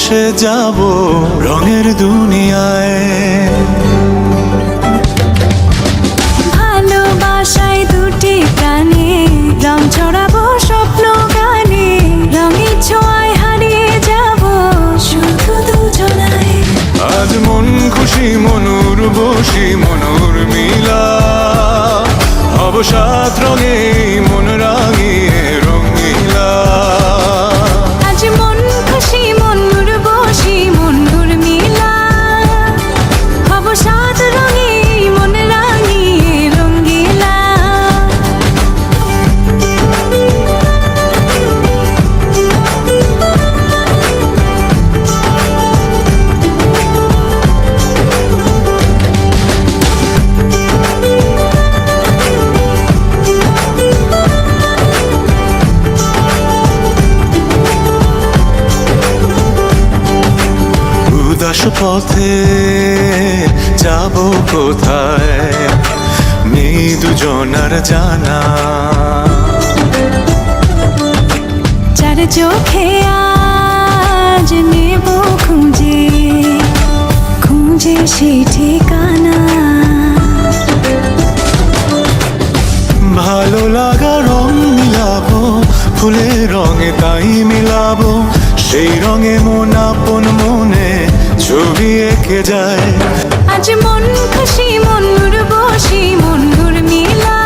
ভেসে যাব রঙের দুনিয়ায়। ভালোবাসায় দুটি প্রাণে রং ছড়াবো স্বপ্ন গানে, রঙের ছোঁয়ায় হারিয়ে যাব শুধু দুজনায়। আজ মন খুশি মনুর বসি মনুর মিলা, অবসাদ রঙে মন রাঙিয়ে রঙিলা। আজ মন খুশি মনুর বসি মনুর মিলা, অবসাদ রঙে মন রাঙিয়ে রঙিলা। উদাস পথে যাব কোথায় নেই দুজনার জানা। চার চোখে আজ নেব খুঁজে খুঁজে সে ঠিকানা। ভালো লাগা রং মিলাবো ফুলের রঙে তাই মিলাবো, সেই রঙে মন আপন মনে ছবি এঁকে যায়। আজ মন খুশি মনুর বসি মনুর মিলা,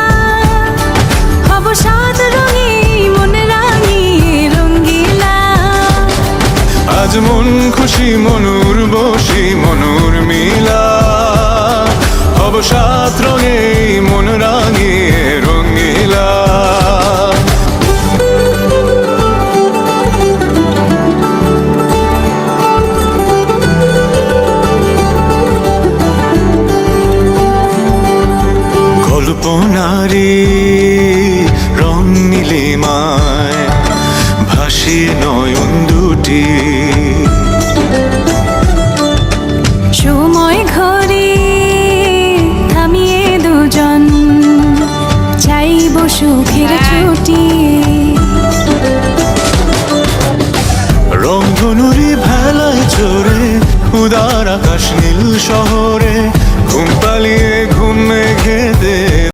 অবসাদ রঙে মন রাঙিয়ে রঙ্গিলা। আজ মন খুশি মনুর বসি মনুর মিলা, অবসাদ রঙে মন রাঙিয়ে রঙিলা। কল্পনারি রং নীলিমায় ভাসিয়ে নয়ন দুটি, সময় ঘরে থামিয়ে দুজন চাইব সুখের ছুটি। রংধনুরি ভেলায় চড়ে উদার আকাশ নীল শহরে ঘুম পালিয়ে ঘুম মেঘে দে